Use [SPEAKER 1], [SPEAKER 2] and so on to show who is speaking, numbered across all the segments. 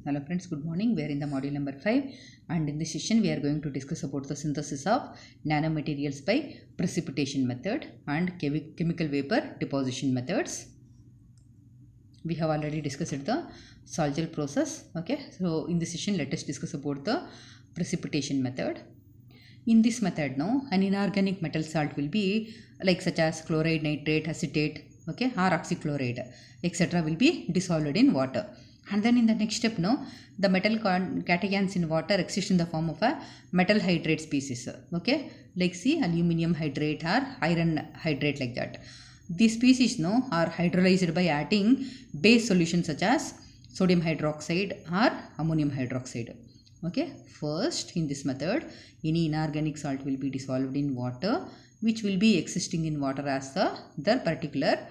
[SPEAKER 1] Hello friends, good morning. We are in the module number 5 and in this session we are going to discuss about the synthesis of nanomaterials by precipitation method and chemical vapor deposition methods. We have already discussed the Sol-Gel process. Okay, so in this session let us discuss about the precipitation method. In this method now an inorganic metal salt will be like such as chloride, nitrate, acetate, okay, or oxychloride etc. will be dissolved in water. And then in the next step now the metal cations in water exist in the form of a metal hydrate species, okay, like see aluminum hydrate or iron hydrate, like that. These species now are hydrolyzed by adding base solutions such as sodium hydroxide or ammonium hydroxide. Okay, first in this method any inorganic salt will be dissolved in water which will be existing in water as the particular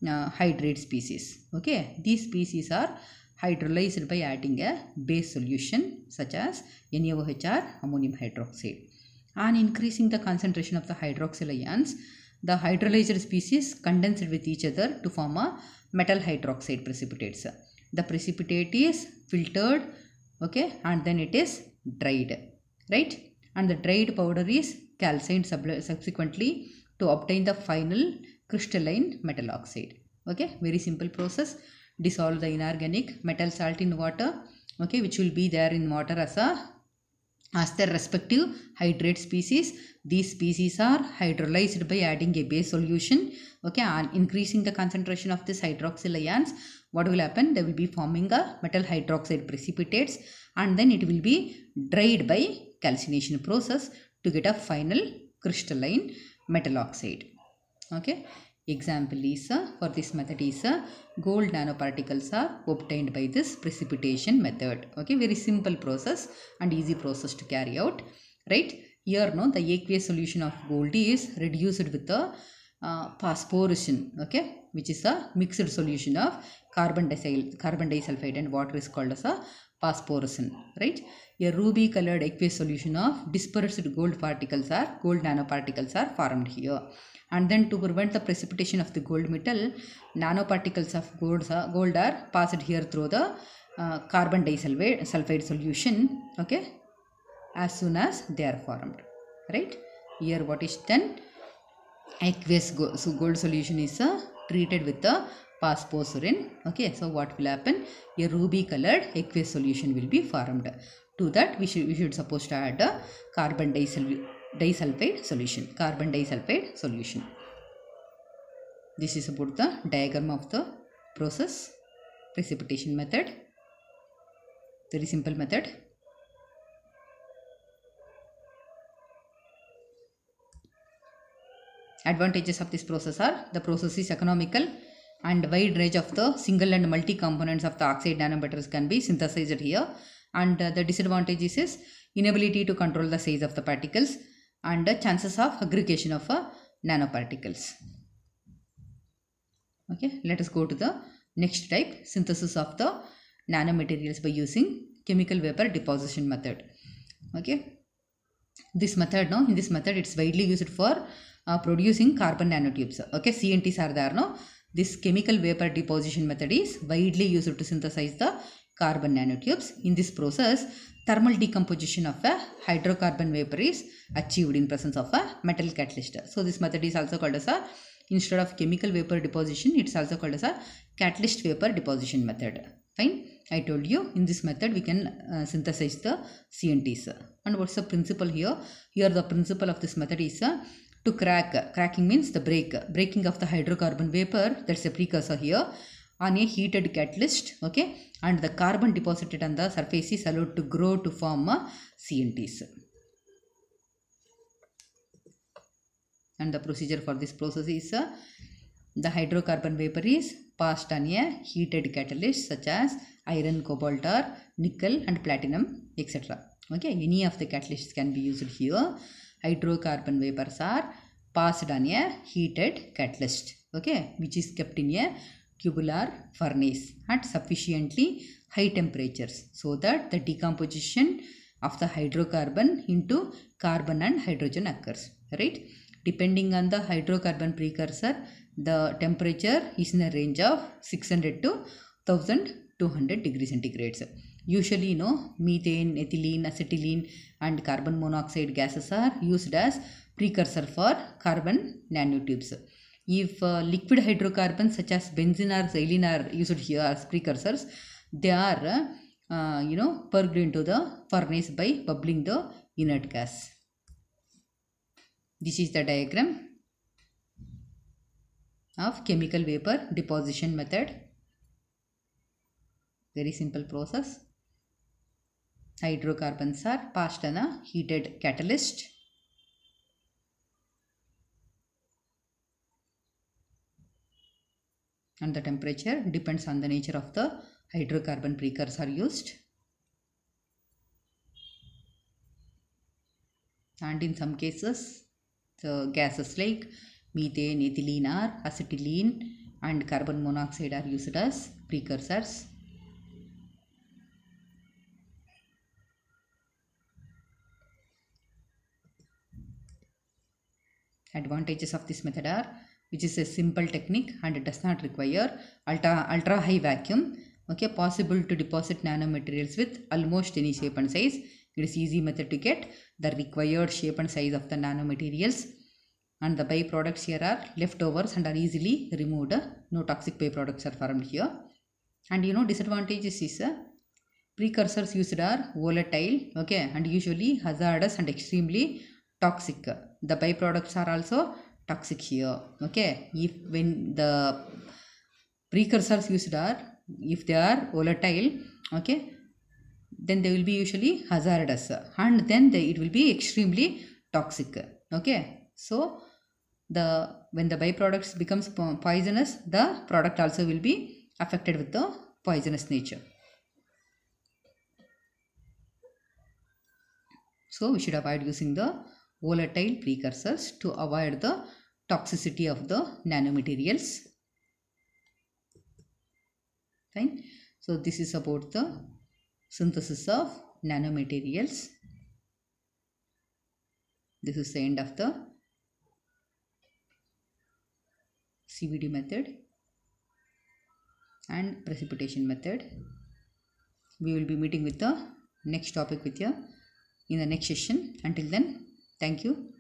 [SPEAKER 1] hydrate species. Okay, these species are hydrolyzed by adding a base solution such as NaOH or ammonium hydroxide. On increasing the concentration of the hydroxyl ions, the hydrolyzed species condensed with each other to form a metal hydroxide precipitates. The precipitate is filtered, okay, and then it is dried, right? And the dried powder is calcined subsequently to obtain the final crystalline metal oxide. Okay, very simple process. Dissolve the inorganic metal salt in water, okay, which will be there in water as their respective hydrate species. These species are hydrolyzed by adding a base solution, okay, and increasing the concentration of this hydroxyl ions. What will happen? They will be forming a metal hydroxide precipitates, and then it will be dried by calcination process to get a final crystalline metal oxide. Okay, example is for this method is gold nanoparticles are obtained by this precipitation method. Okay, very simple process and easy process to carry out, right? Here no, the aqueous solution of gold is reduced with the phosphorescence, okay, which is a mixed solution of carbon disulfide and water is called as a phosphorescence, right? A ruby colored aqueous solution of dispersed gold nanoparticles are formed here. And then to prevent the precipitation of the gold metal, nanoparticles of gold are passed here through the carbon disulfide solution, okay, as soon as they are formed, right? Here what is done? Aqueous gold solution is treated with the phosphorescence. Okay, so what will happen? A ruby colored aqueous solution will be formed. To that we should supposed to add a carbon disulfide solution. This is about the diagram of the process precipitation method. Very simple method. Advantages of this process are: the process is economical and wide range of the single and multi components of the oxide nanometals can be synthesized here. And the disadvantages is inability to control the size of the particles and the chances of aggregation of nanoparticles. Okay, let us go to the next type, synthesis of the nanomaterials by using chemical vapor deposition method. Okay, this method now, in this method it's widely used for producing carbon nanotubes. Okay, CNTs are there now. This chemical vapor deposition method is widely used to synthesize the carbon nanotubes. In this process, thermal decomposition of a hydrocarbon vapor is achieved in presence of a metal catalyst. So this method is also called as a, instead of chemical vapor deposition, it's also called as a catalyst vapor deposition method. Fine, I told you in this method we can synthesize the CNTs. And what's the principle here? Here the principle of this method is to cracking means the breaking of the hydrocarbon vapor, that's a precursor here, on a heated catalyst, okay, and the carbon deposited on the surface is allowed to grow to form CNTs. And the procedure for this process is the hydrocarbon vapor is passed on a heated catalyst such as iron, cobalt or nickel and platinum, etc. Okay, any of the catalysts can be used here. Hydrocarbon vapors are passed on a heated catalyst, okay, which is kept in a tubular furnace at sufficiently high temperatures so that the decomposition of the hydrocarbon into carbon and hydrogen occurs, right? Depending on the hydrocarbon precursor, the temperature is in a range of 600 to 1200 200 degrees centigrade. Usually, you know, methane, ethylene, acetylene and carbon monoxide gases are used as precursor for carbon nanotubes. If liquid hydrocarbons such as benzene or xylene are used here as precursors, they are purged into the furnace by bubbling the inert gas. This is the diagram of chemical vapor deposition method. Very simple process. Hydrocarbons are passed on a heated catalyst. And the temperature depends on the nature of the hydrocarbon precursor used. And in some cases, the gases like methane, ethylene or acetylene and carbon monoxide are used as precursors. Advantages of this method are, which is a simple technique and it does not require ultra high vacuum. Okay, possible to deposit nanomaterials with almost any shape and size. It is easy method to get the required shape and size of the nanomaterials, and the byproducts here are leftovers and are easily removed. No toxic byproducts are formed here. And you know, disadvantages is precursors used are volatile, okay, and usually hazardous and extremely toxic. The byproducts are also toxic here. Okay, when the precursors used are, if they are volatile, okay, then they will be usually hazardous and then it will be extremely toxic. Okay, so when the byproducts becomes poisonous, the product also will be affected with the poisonous nature. So we should avoid using the volatile precursors to avoid the toxicity of the nanomaterials. Fine. So this is about the synthesis of nanomaterials. This is the end of the CVD method and precipitation method. We will be meeting with the next topic with you in the next session. Until then, thank you.